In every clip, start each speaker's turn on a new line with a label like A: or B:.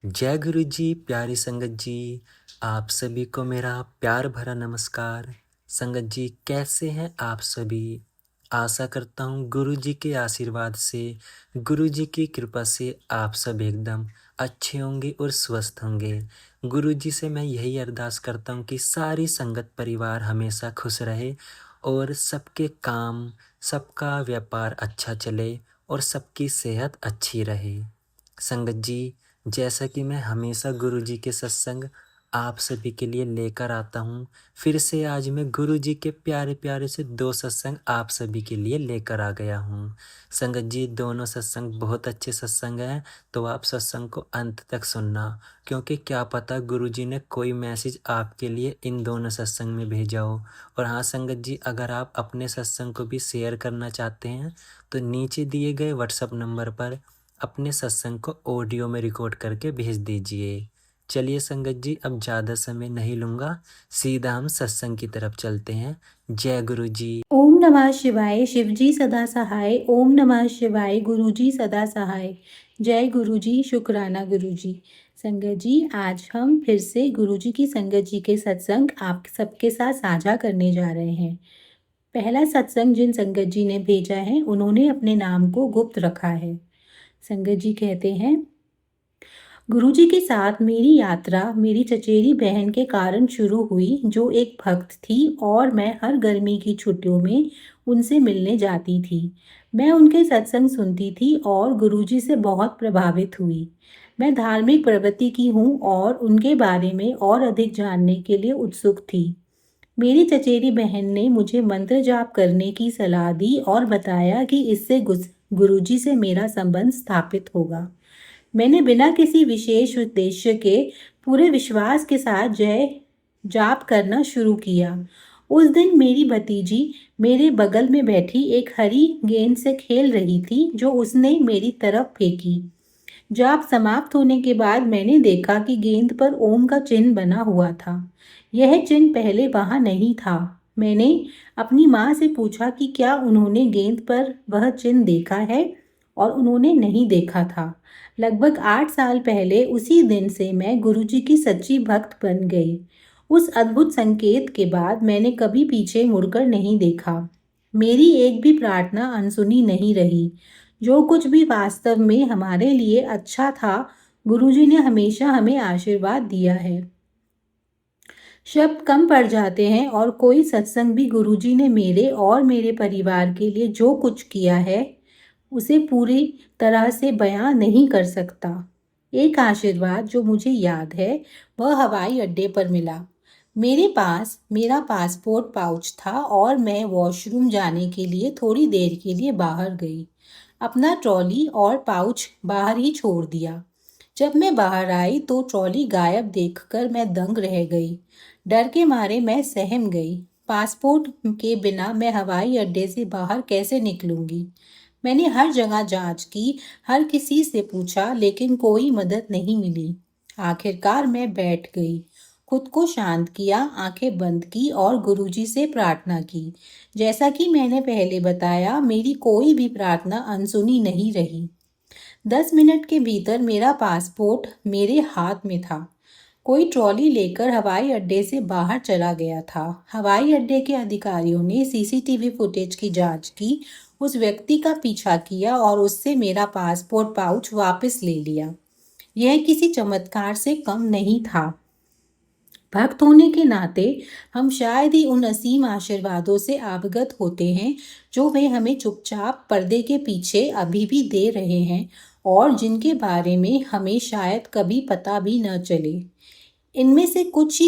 A: जय गुरु जी, प्यारी संगत जी, आप सभी को मेरा प्यार भरा नमस्कार। संगत जी कैसे हैं आप सभी? आशा करता हूँ गुरु जी के आशीर्वाद से, गुरु जी की कृपा से आप सब एकदम अच्छे होंगे और स्वस्थ होंगे। गुरु जी से मैं यही अरदास करता हूँ कि सारी संगत परिवार हमेशा खुश रहे और सबके काम, सबका व्यापार अच्छा चले और सबकी सेहत अच्छी रहे। संगत जी, जैसा कि मैं हमेशा गुरुजी के सत्संग आप सभी के लिए लेकर आता हूँ, फिर से आज मैं गुरुजी के प्यारे-प्यारे से 2 सत्संग आप सभी के लिए लेकर आ गया हूँ। संगत जी, दोनों सत्संग बहुत अच्छे सत्संग हैं, तो आप सत्संग को अंत तक सुनना, क्योंकि क्या पता गुरुजी ने कोई मैसेज आपके लिए इन दोनों सत्संग में भेजा हो। और हाँ संगत जी, अगर आप अपने सत्संग को भी शेयर करना चाहते हैं, तो नीचे दिए गए व्हाट्सएप नंबर पर अपने सत्संग को ऑडियो में रिकॉर्ड करके भेज दीजिए। चलिए संगत जी, अब ज़्यादा समय नहीं लूँगा, सीधा हम सत्संग की तरफ चलते हैं। जय गुरु जी।
B: ओम नमः शिवाय। शिवजी सदा सहाय। ओम नमः शिवाय। गुरुजी सदा सहाय। जय गुरुजी। शुक्राना गुरुजी। संगत जी, आज हम फिर से गुरुजी की संगत जी के सत्संग आप सबके साथ साझा करने जा रहे हैं। पहला सत्संग जिन संगत जी ने भेजा है, उन्होंने अपने नाम को गुप्त रखा है। संगत जी कहते हैं, गुरुजी के साथ मेरी यात्रा मेरी चचेरी बहन के कारण शुरू हुई, जो एक भक्त थी और मैं हर गर्मी की छुट्टियों में उनसे मिलने जाती थी। मैं उनके सत्संग सुनती थी और गुरुजी से बहुत प्रभावित हुई। मैं धार्मिक प्रवृत्ति की हूँ और उनके बारे में और अधिक जानने के लिए उत्सुक थी। मेरी चचेरी बहन ने मुझे मंत्र जाप करने की सलाह दी और बताया कि इससे गुरुजी से मेरा संबंध स्थापित होगा। मैंने बिना किसी विशेष उद्देश्य के पूरे विश्वास के साथ जय जाप करना शुरू किया। उस दिन मेरी भतीजी मेरे बगल में बैठी एक हरी गेंद से खेल रही थी, जो उसने मेरी तरफ फेंकी। जाप समाप्त होने के बाद मैंने देखा कि गेंद पर ओम का चिन्ह बना हुआ था। यह चिन्ह पहले वहां नहीं था। मैंने अपनी माँ से पूछा कि क्या उन्होंने गेंद पर वह चिन्ह देखा है, और उन्होंने नहीं देखा था। लगभग 8 साल पहले उसी दिन से मैं गुरुजी की सच्ची भक्त बन गई। उस अद्भुत संकेत के बाद मैंने कभी पीछे मुड़कर नहीं देखा। मेरी एक भी प्रार्थना अनसुनी नहीं रही। जो कुछ भी वास्तव में हमारे लिए अच्छा था, गुरुजी ने हमेशा हमें आशीर्वाद दिया है। शब्द कम पड़ जाते हैं और कोई सत्संग भी गुरुजी ने मेरे और मेरे परिवार के लिए जो कुछ किया है, उसे पूरी तरह से बयां नहीं कर सकता। एक आशीर्वाद जो मुझे याद है, वह हवाई अड्डे पर मिला। मेरे पास मेरा पासपोर्ट पाउच था और मैं वॉशरूम जाने के लिए थोड़ी देर के लिए बाहर गई। अपना ट्रॉली और पाउच बाहर ही छोड़ दिया। जब मैं बाहर आई तो ट्रॉली गायब देखकर मैं दंग रह गई। डर के मारे मैं सहम गई। पासपोर्ट के बिना मैं हवाई अड्डे से बाहर कैसे निकलूंगी? मैंने हर जगह जांच की, हर किसी से पूछा, लेकिन कोई मदद नहीं मिली। आखिरकार मैं बैठ गई, खुद को शांत किया, आंखें बंद की और गुरुजी से प्रार्थना की। जैसा कि मैंने पहले बताया, मेरी कोई भी प्रार्थना अनसुनी नहीं रही। 10 मिनट के भीतर मेरा पासपोर्ट मेरे हाथ में था। कोई ट्रॉली लेकर हवाई अड्डे से बाहर चला गया था। हवाई अड्डे के अधिकारियों ने सीसीटीवी फुटेज की जांच की, उस व्यक्ति का पीछा किया और उससे मेरा पासपोर्ट पाउच वापस ले लिया। यह किसी चमत्कार से कम नहीं था। भक्त होने के नाते हम शायद ही उन असीम आशीर्वादों से अवगत होते हैं, जो वे हमें चुपचाप पर्दे के पीछे अभी भी दे रहे हैं और जिनके बारे में हमें शायद कभी पता भी न चले। इनमें से कुछ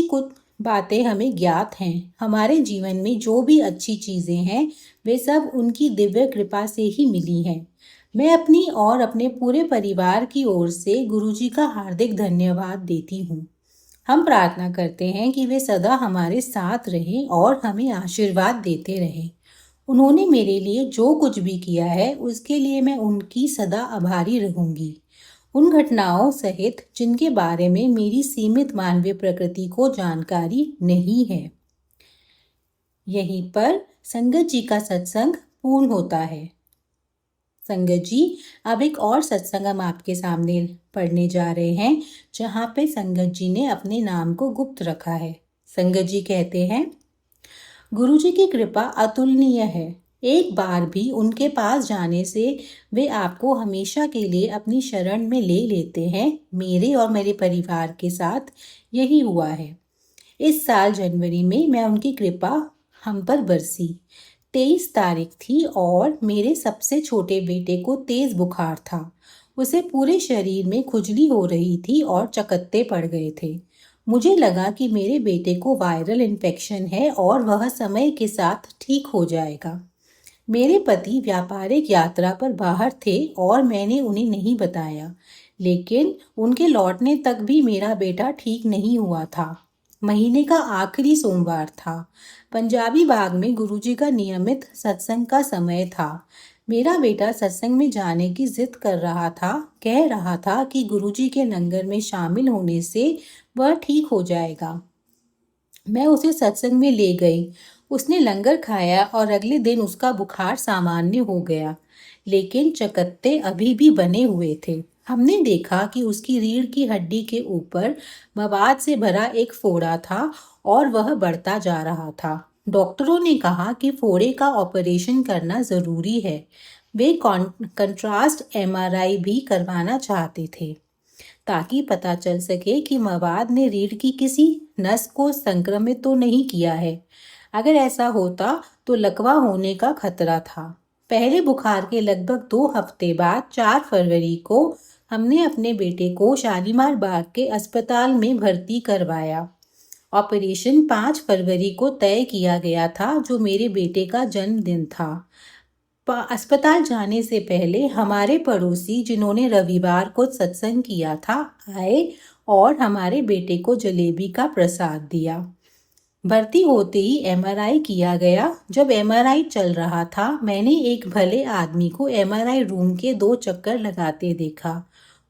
B: बातें हमें ज्ञात हैं। हमारे जीवन में जो भी अच्छी चीजें हैं, वे सब उनकी दिव्य कृपा से ही मिली हैं। मैं अपनी और अपने पूरे परिवार की ओर से गुरुजी का हार्दिक धन्यवाद देती हूँ। हम प्रार्थना करते हैं कि वे सदा हमारे साथ रहें और हमें आशीर्वाद देते रहें। उन्होंने मेरे लिए जो कुछ भी किया है, उसके लिए मैं उनकी सदा आभारी रहूंगी। उन घटनाओं सहित जिनके बारे में मेरी सीमित मानवीय प्रकृति को जानकारी नहीं है। यहीं पर संगत जी का सत्संग पूर्ण होता है। संगत जी, अब एक और सत्संग हम आपके सामने पढ़ने जा रहे हैं, जहाँ पे संगत जी ने अपने नाम को गुप्त रखा है। संगत जी कहते हैं, गुरु जी की कृपा अतुलनीय है। एक बार भी उनके पास जाने से वे आपको हमेशा के लिए अपनी शरण में ले लेते हैं। मेरे और मेरे परिवार के साथ यही हुआ है। इस साल जनवरी में मैं उनकी कृपा हम पर बरसी। 23 तारीख थी और मेरे सबसे छोटे बेटे को तेज बुखार था। उसे पूरे शरीर में खुजली हो रही थी और चकत्ते पड़ गए थे। मुझे लगा कि मेरे बेटे को वायरल इन्फेक्शन है और वह समय के साथ ठीक हो जाएगा। मेरे पति व्यापारिक यात्रा पर बाहर थे और मैंने उन्हें नहीं बताया, लेकिन उनके लौटने तक भी मेरा बेटा ठीक नहीं हुआ था। महीने का आखिरी सोमवार था। पंजाबी बाग में गुरुजी का नियमित सत्संग का समय था। मेरा बेटा सत्संग में जाने की जिद कर रहा था, कह रहा था कि गुरुजी के लंगर में शामिल होने से वह ठीक हो जाएगा। मैं उसे सत्संग में ले गई। उसने लंगर खाया और अगले दिन उसका बुखार सामान्य हो गया, लेकिन चकत्ते अभी भी बने हुए थे। हमने देखा कि उसकी रीढ़ की हड्डी के ऊपर मवाद से भरा एक फोड़ा था और वह बढ़ता जा रहा था। डॉक्टरों ने कहा कि फोड़े का ऑपरेशन करना जरूरी है। वे कंट्रास्ट एमआरआई भी करवाना चाहते थे, ताकि पता चल सके कि मवाद ने रीढ़ की किसी नस को संक्रमित तो नहीं किया है। अगर ऐसा होता तो लकवा होने का खतरा था। पहले बुखार के लगभग 2 हफ्ते बाद 4 फरवरी को हमने अपने बेटे को शालीमार बाग के अस्पताल में भर्ती करवाया। ऑपरेशन 5 फरवरी को तय किया गया था, जो मेरे बेटे का जन्मदिन था। अस्पताल जाने से पहले हमारे पड़ोसी, जिन्होंने रविवार को सत्संग किया था, आए और हमारे बेटे को जलेबी का प्रसाद दिया। भर्ती होते ही एमआरआई किया गया। जब एमआरआई चल रहा था, मैंने एक भले आदमी को एमआरआई रूम के 2 चक्कर लगाते देखा।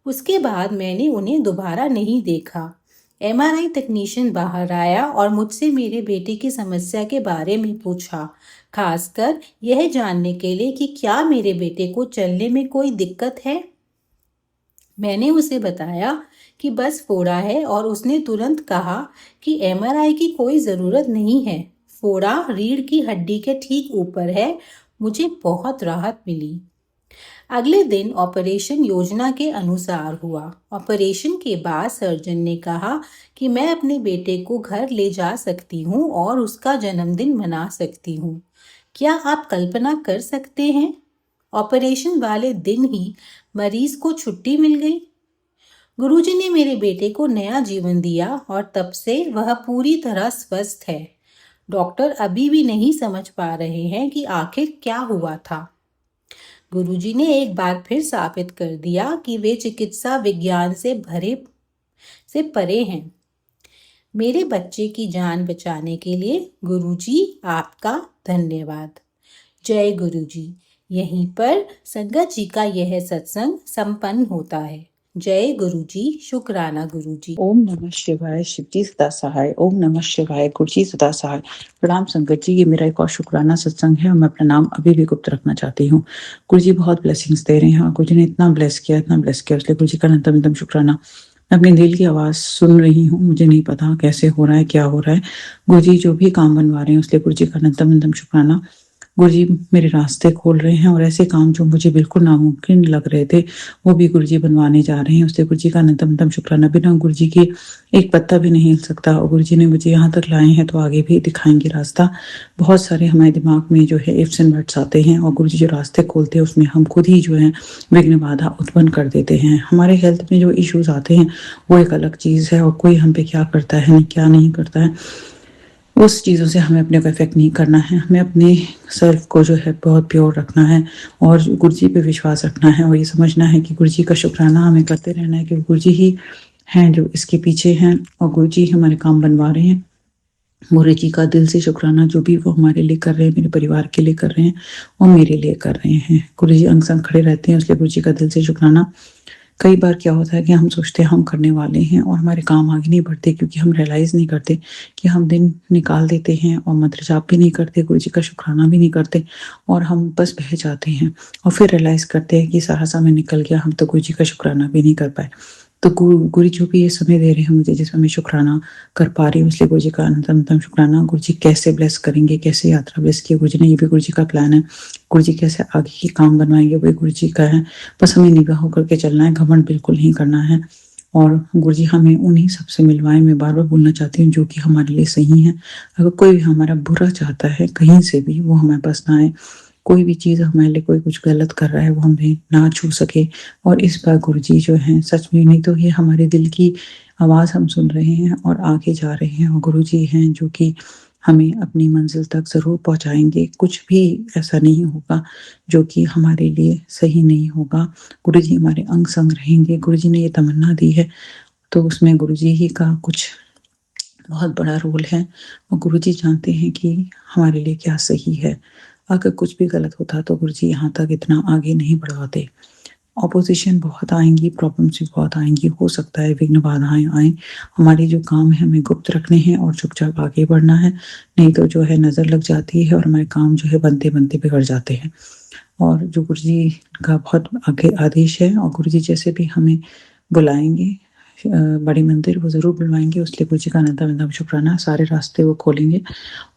B: उसके बाद मैंने उन्हें दोबारा नहीं देखा। एमआरआई तकनीशियन बाहर आया और मुझसे मेरे बेटे की समस्या के बारे में पूछा, खासकर यह जानने के लिए कि क्या मेरे बेटे को चलने में कोई दिक्कत है। मैंने उसे बताया कि बस फोड़ा है और उसने तुरंत कहा कि एमआरआई की कोई ज़रूरत नहीं है। फोड़ा रीढ़ की हड्डी के ठीक ऊपर है। मुझे बहुत राहत मिली। अगले दिन ऑपरेशन योजना के अनुसार हुआ। ऑपरेशन के बाद सर्जन ने कहा कि मैं अपने बेटे को घर ले जा सकती हूँ और उसका जन्मदिन मना सकती हूँ। क्या आप कल्पना कर सकते हैं? ऑपरेशन वाले दिन ही मरीज को छुट्टी मिल गई। गुरुजी ने मेरे बेटे को नया जीवन दिया और तब से वह पूरी तरह स्वस्थ है। डॉक्टर अभी भी नहीं समझ पा रहे हैं कि आखिर क्या हुआ था। गुरुजी ने एक बार फिर साबित कर दिया कि वे चिकित्सा विज्ञान से परे हैं। मेरे बच्चे की जान बचाने के लिए गुरुजी आपका धन्यवाद। जय गुरुजी। यहीं पर संगत जी का यह सत्संग संपन्न होता है। जय गुरुजी। शुक्राना गुरुजी।
C: ओम नमः शिवाय। शिवजी सदा सहाय। ओम नमः शिवाय। गुरुजी सदा सहाय। प्रणाम संगत जी, ये मेरा एक और शुक्राना सत्संग है और मैं अपना नाम अभी भी गुप्त रखना चाहती हूँ। गुरुजी बहुत ब्लेसिंग्स दे रहे हैं और गुरुजी ने इतना ब्लेस किया इसलिए गुरुजी का अनंतम शुक्राना। मैं अपने दिल की आवाज सुन रही हूँ, मुझे नहीं पता कैसे हो रहा है, क्या हो रहा है। गुरुजी जो भी काम बनवा रहे हैं उसलिए गुरुजी का अनंतम शुक्राना। गुरुजी मेरे रास्ते खोल रहे हैं और ऐसे काम जो मुझे बिल्कुल नामुमकिन लग रहे थे वो भी गुरुजी बनवाने जा रहे हैं, उससे गुरुजी का अनंतम शुक्राना। बिना गुरुजी के एक पत्ता भी नहीं हिल सकता और गुरुजी ने मुझे यहाँ तक लाए हैं तो आगे भी दिखाएंगे रास्ता। बहुत सारे हमारे दिमाग में जो है इफ्स एंड बट्स आते हैं और गुरुजी जो रास्ते खोलते हैं उसमें हम खुद ही जो है विघ्न बाधा उत्पन्न कर देते हैं। हमारे हेल्थ में जो इश्यूज आते हैं वो एक अलग चीज है और कोई हम पे क्या करता है क्या नहीं करता है उस चीज़ों से हमें अपने को इफेक्ट नहीं करना है। हमें अपने सेल्फ को जो है बहुत प्योर रखना है और गुरुजी पे विश्वास रखना है और ये समझना है कि गुरुजी का शुक्राना हमें करते रहना है कि गुरुजी ही हैं जो इसके पीछे हैं और गुरुजी हमारे काम बनवा रहे हैं। गुरुजी का दिल से शुक्राना, जो भी वो हमारे लिए कर रहे हैं, मेरे परिवार के लिए कर रहे हैं और मेरे लिए कर रहे हैं। गुरुजी अंग संग खड़े रहते हैं, इसलिए गुरुजी का दिल से शुक्राना। कई बार क्या होता है कि हम सोचते हैं हम करने वाले हैं और हमारे काम आगे नहीं बढ़ते, क्योंकि हम रियलाइज़ नहीं करते कि हम दिन निकाल देते हैं और मंत्र जाप भी नहीं करते, गुरु जी का शुक्राना भी नहीं करते और हम बस बह जाते हैं और फिर रियलाइज़ करते हैं कि सारा समय निकल गया, हम तो गुरु जी का शुक्राना भी नहीं कर पाए। तो गुरु जो भी ये समय दे रहे हैं मुझे, जिसमें मैं शुक्राना कर पा रही हूँ, इसलिए गुरु जी का अनंतम शुक्राना। गुरु जी कैसे ब्लेस करेंगे, कैसे यात्रा ब्लेस की गुरु जी ने, ये भी गुरु जी का प्लान है। गुरु जी कैसे आगे के काम बनवाएंगे, वो गुरु जी का है। बस हमें निगाह होकर के चलना है, घमंड बिल्कुल नहीं करना है। और गुरु जी हमें उन्हीं सबसे मिलवाएं। मैं बार बार बोलना चाहती हूँ जो कि हमारे लिए सही है। अगर कोई भी हमारा बुरा चाहता है कहीं से भी, वो हमारे पास ना आए। कोई भी चीज़ हमारे लिए कोई कुछ गलत कर रहा है, वो हमें ना छू सके। और इस बार गुरु जी जो हैं सच में, नहीं तो ये हमारे दिल की आवाज़ हम सुन रहे हैं और आगे जा रहे हैं, और गुरु जी हैं जो कि हमें अपनी मंजिल तक ज़रूर पहुँचाएँगे। कुछ भी ऐसा नहीं होगा जो कि हमारे लिए सही नहीं होगा। गुरु जी हमारे अंग संग रहेंगे। गुरु जी ने ये तमन्ना दी है, तो उसमें गुरु जी ही का कुछ बहुत बड़ा रोल है और गुरु जी जानते हैं कि हमारे लिए क्या सही है। अगर कुछ भी गलत होता तो गुरु जी यहाँ तक इतना आगे नहीं बढ़ाते। ऑपोज़िशन बहुत आएँगी, प्रॉब्लम्स भी बहुत आएँगी, हो सकता है विघ्न बाधाएँ आएँ। हमारे जो काम है हमें गुप्त रखने हैं और चुपचाप आगे बढ़ना है, नहीं तो जो है नज़र लग जाती है और हमारे काम जो है बनते-बनते बिगड़ जाते हैं। और जो गुरु जी का बहुत आगे आदेश है, और गुरु जी जैसे भी हमें बुलाएँगे बड़ी मंदिर, वो ज़रूर बुलवाएँगे। उसके लिए गुरु जी का अनंतम शुक्राना। सारे रास्ते वो खोलेंगे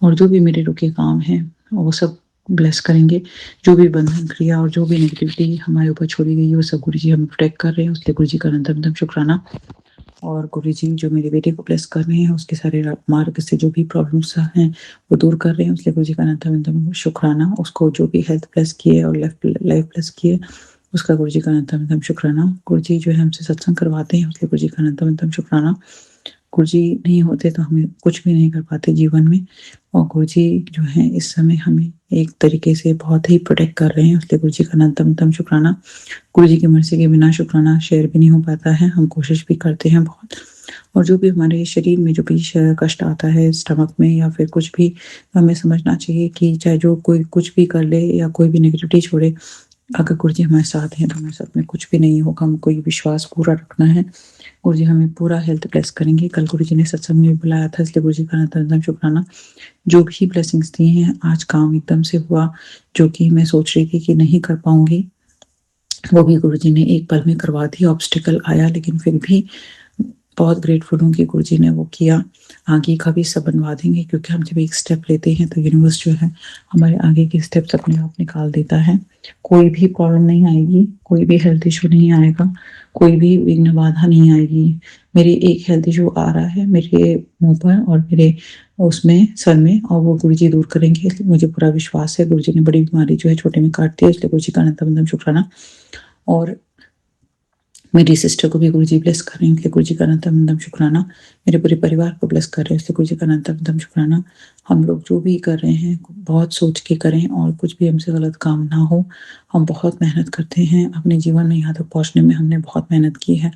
C: और जो भी मेरे रुके काम हैं वो सब ब्लेस करेंगे। जो भी बंधन क्रिया और जो भी नेगेटिविटी हमारे ऊपर छोड़ी गई है, वो सब गुरु जी हमें प्रोटेक्ट कर रहे हैं। उसके लिए गुरु जी का अनंतम शुक्राना। और गुरु जी जो मेरे बेटे को ब्लेस कर रहे हैं, उसके सारे मार्ग से जो भी प्रॉब्लम्स हैं वो दूर कर रहे हैं। उसके लिए गुरु जी का अनंतम शुक्राना। उसको जो भी हेल्थ ब्लेस किए और लाइफ ब्लेस किए, उसका गुरु जी का अनंतम शुक्राना। गुरु जी जो है हमसे सत्संग करवाते हैं, उसके गुरु जी का अनंतम शुक्राना। गुरु जी नहीं होते तो हम कुछ भी नहीं कर पाते जीवन में, और गुरु जी जो हैं इस समय हमें एक तरीके से बहुत ही प्रोटेक्ट कर रहे हैं। उसके गुरु जी का अनंतम शुक्राना। गुरु जी की मर्ज़ी के बिना शुक्राना शेयर भी नहीं हो पाता है। हम कोशिश भी करते हैं बहुत, और जो भी हमारे शरीर में जो भी कष्ट आता है स्टमक में या फिर कुछ भी, हमें समझना चाहिए कि चाहे जो कोई कुछ भी कर ले या कोई भी नेगेटिविटी छोड़े, अगर गुरु जी हमारे साथ हैं तो हमारे साथ में कुछ भी नहीं होगा। हमको ये विश्वास पूरा रखना है। गुरु जी हमें पूरा हेल्थ ब्लेस करेंगे। कल गुरु जी ने सत्संग में बुलाया था, इसलिए गुरु जी का अनंतम शुक्राना। जो भी ब्लेसिंग्स दिए हैं, आज काम एकदम से हुआ जो कि मैं सोच रही थी कि नहीं कर पाऊंगी, वो भी गुरु जी ने एक पल में करवा दिया। ऑब्स्टिकल आया लेकिन फिर भी बहुत ग्रेटफुल हूँ कि गुरु जी ने वो किया। आगे का भी सब बनवा देंगे, क्योंकि हम जब एक स्टेप लेते हैं तो यूनिवर्स जो है हमारे आगे के स्टेप्स अपने आप निकाल देता है। कोई भी प्रॉब्लम नहीं आएगी, कोई भी हेल्थ इशू नहीं आएगा, कोई भी विघ्न बाधा नहीं आएगी। मेरे एक हेल्थ इशू आ रहा है मेरे मुंह पर और मेरे उसमें सर में, और वो गुरु जी दूर करेंगे, इसलिए मुझे पूरा विश्वास है। गुरु जी ने बड़ी बीमारी जो है छोटे में काट दी है, इसलिए गुरु जी का अनंतम शुक्राना। और मेरी सिस्टर को भी गुरु जी ब्लेस कर रहे हैं, इसलिए गुरु जी का अनंतम शुक्राना। मेरे पूरे परिवार को ब्लेस कर रहे हैं, इसलिए गुरु जी का अनंतम शुक्राना। हम लोग जो भी कर रहे हैं बहुत सोच के करें और कुछ भी हमसे गलत काम ना हो। हम बहुत मेहनत करते हैं अपने जीवन में, यहाँ तक पहुँचने में हमने बहुत मेहनत की है,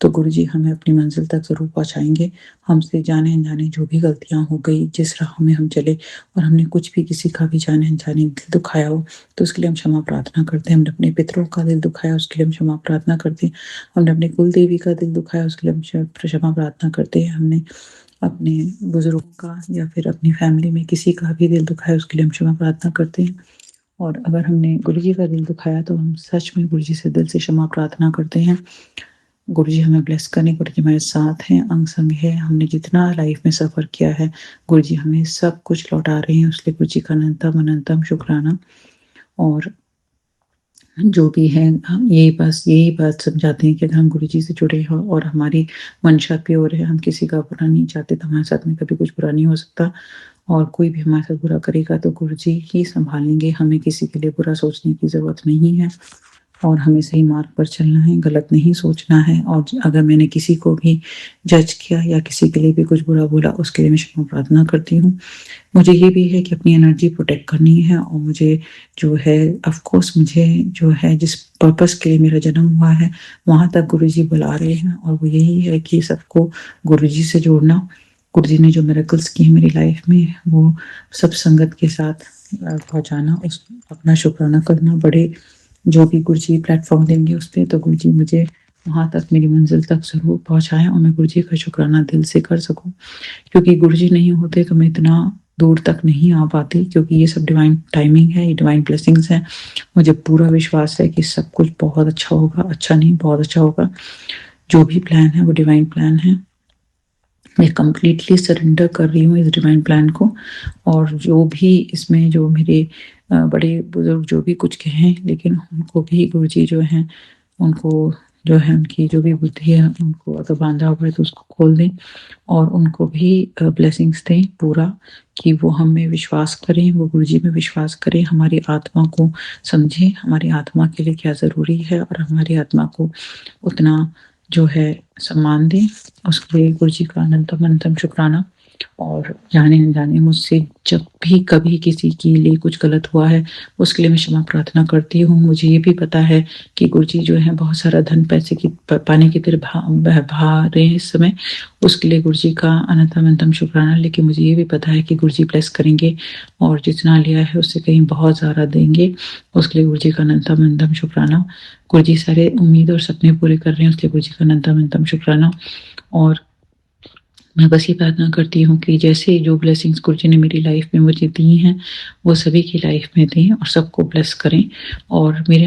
C: तो गुरु जी हमें अपनी मंजिल तक ज़रूर पहुँचाएंगे। हमसे जाने अनजाने जो भी गलतियाँ हो गई, जिस राह में हम चले और हमने कुछ भी किसी का भी जाने अनजाने दिल दुखाया हो, तो उसके लिए हम क्षमा प्रार्थना करते हैं। हमने अपने पितरों का दिल दुखाया, उसके लिए हम क्षमा प्रार्थना करते हैं। हमने अपने कुल देवी का दिल दुखाया, उसके लिए हम क्षमा प्रार्थना करते हैं। हमने अपने बुजुर्गों का या फिर अपनी फैमिली में किसी का भी दिल दुखाया, उसके लिए हम क्षमा प्रार्थना करते हैं। और अगर हमने गुरु जी का दिल दुखाया तो हम सच में गुरु जी से दिल से क्षमा प्रार्थना करते हैं। गुरु जी हमें ब्लेस करें। गुरु जी हमारे साथ हैं, अंग संग है। हमने जितना लाइफ में सफ़र किया है, गुरु जी हमें सब कुछ लौटा रहे हैं, उसके लिए गुरु जी का अनंतम शुक्राना। और जो भी है हम यही बात समझाते हैं कि अगर हम गुरु जी से जुड़े हों और हमारी मंशा प्योर है, हम किसी का बुरा नहीं चाहते, तो हमारे साथ में कभी कुछ बुरा नहीं हो सकता। और कोई भी हमारे साथ बुरा करेगा तो गुरु जी ही संभालेंगे। हमें किसी के लिए बुरा सोचने की ज़रूरत नहीं है, और हमें सही मार्ग पर चलना है, गलत नहीं सोचना है। और अगर मैंने किसी को भी जज किया या किसी के लिए भी कुछ बुरा बोला, उसके लिए मैं क्षमा प्रार्थना करती हूँ। मुझे ये भी है कि अपनी एनर्जी प्रोटेक्ट करनी है, और मुझे जो है ऑफ कोर्स मुझे जो है जिस पर्पस के लिए मेरा जन्म हुआ है वहाँ तक गुरु जी बुला रहे हैं, और वो यही है कि सबको गुरु जी से जोड़ना। गुरु जी ने जो मिरेकल्स किए हैं मेरी लाइफ में, वो सब संगत के साथ पहुँचाना, उस अपना शुक्राना करना। बड़े जो भी गुरु जी प्लेटफॉर्म देंगे उस पर, तो गुरु जी मुझे वहाँ तक मेरी मंजिल तक ज़रूर पहुँचाएँ और मैं गुरुजी का शुक्राना दिल से कर सकूँ। क्योंकि गुरुजी नहीं होते तो मैं इतना दूर तक नहीं आ पाती, क्योंकि ये सब डिवाइन टाइमिंग है, ये डिवाइन ब्लेसिंग्स हैं। मुझे पूरा विश्वास है कि सब कुछ बहुत अच्छा होगा, अच्छा नहीं बहुत अच्छा होगा। जो भी प्लान है वो डिवाइन प्लान है। मैं कंप्लीटली सरेंडर कर रही हूँ इस डिवाइन प्लान को, और जो भी इसमें जो मेरे बड़े बुजुर्ग जो भी कुछ कहें, लेकिन उनको भी गुरुजी जो हैं, उनको जो है उनकी जो भी बुद्धि है, उनको अगर बांधा हुआ है तो उसको खोल दें, और उनको भी ब्लेसिंग्स दें पूरा, कि वो हम में विश्वास करें, वो गुरुजी में विश्वास करें, हमारी आत्मा को समझें, हमारी आत्मा के लिए क्या ज़रूरी है, और हमारी आत्मा को उतना जो है सम्मान दें। उसके लिए गुरुजी का अनंतम अनंतम शुक्राना। और जाने-अनजाने मुझसे जब भी कभी किसी के लिए कुछ गलत हुआ है, उसके लिए मैं क्षमा प्रार्थना करती हूँ। मुझे ये भी पता है कि गुरुजी जो हैं बहुत सारा धन पैसे की पाने की तरफ बहा रहे हैं इस समय। उसके लिए गुरुजी का अनंतम अनंतम शुक्राना। लेकिन मुझे ये भी पता है कि गुरुजी ब्लेस करेंगे, और जितना लिया है उससे कहीं बहुत ज़्यादा देंगे। उसके लिए गुरुजी का अनंतम अनंतम शुक्राना। गुरुजी सारे उम्मीद और सपने पूरे कर रहे हैं, उसके लिए गुरुजी का अनंतम अनंतम शुक्राना। और मैं बस ये प्रार्थना करती हूँ कि जैसे जो ब्लेसिंग्स गुरुजी ने मेरी लाइफ में मुझे दी हैं, वो सभी की लाइफ में दें और सबको ब्लेस करें। और मेरे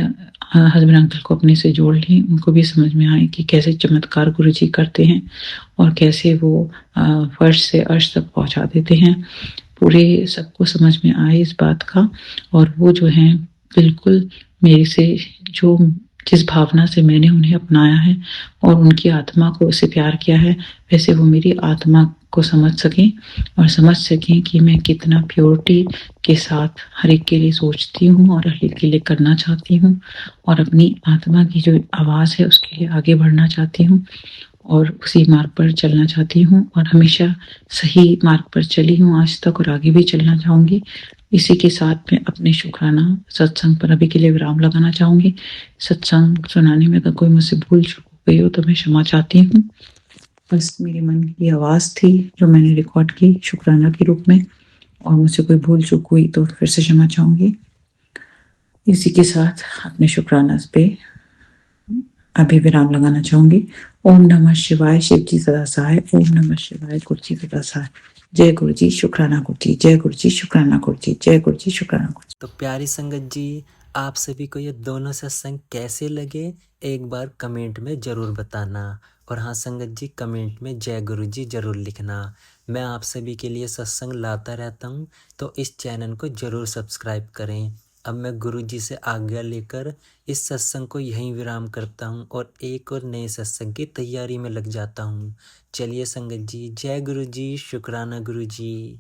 C: हस्बैंड अंकल को अपने से जोड़ लें, उनको भी समझ में आए कि कैसे चमत्कार गुरुजी करते हैं, और कैसे वो फर्श से अर्श तक पहुँचा देते हैं। पूरे सबको समझ में आए इस बात का, और वो जो हैं बिल्कुल मेरे से जो जिस भावना से मैंने उन्हें अपनाया है और उनकी आत्मा को उससे प्यार किया है, वैसे वो मेरी आत्मा को समझ सकें, और समझ सकें कि मैं कितना प्योरिटी के साथ हर एक के लिए सोचती हूँ और हर एक के लिए करना चाहती हूँ, और अपनी आत्मा की जो आवाज़ है उसके लिए आगे बढ़ना चाहती हूँ, और उसी मार्ग पर चलना चाहती हूँ, और हमेशा सही मार्ग पर चली हूँ आज तक, और आगे भी चलना चाहूँगी। इसी के साथ मैं अपने शुक्राना सत्संग पर अभी के लिए विराम लगाना चाहूँगी। सत्संग सुनाने में अगर कोई मुझसे भूल चूक हो गई हो तो मैं क्षमा चाहती हूँ। बस मेरे मन की आवाज़ थी जो मैंने रिकॉर्ड की शुक्राना के रूप में, और मुझसे कोई भूल चूक हुई तो फिर से क्षमा चाहूँगी। इसी के साथ अपने शुक्राना पे अभी विराम लगाना चाहूँगी। ओम नमः शिवाय, शिव जी सदा सहाय। ओम नमः शिवाय, गुरुजी सदा सहाय। जय गुरुजी, शुक्राना गुरुजी। जय गुरुजी, शुक्राना गुरुजी। जय गुरुजी, शुक्राना गुरुजी।
A: तो प्यारी संगत जी, आप सभी को ये दोनों सत्संग कैसे लगे, एक बार कमेंट में ज़रूर बताना। और हाँ संगत जी, कमेंट में जय गुरु जी ज़रूर लिखना। मैं आप सभी के लिए सत्संग लाता रहता हूँ, तो इस चैनल को ज़रूर सब्सक्राइब करें। अब मैं गुरु जी से आज्ञा लेकर इस सत्संग को यहीं विराम करता हूँ, और एक और नए सत्संग की तैयारी में लग जाता हूँ। चलिए संगत जी, जय गुरु जी, शुक्राना गुरु जी।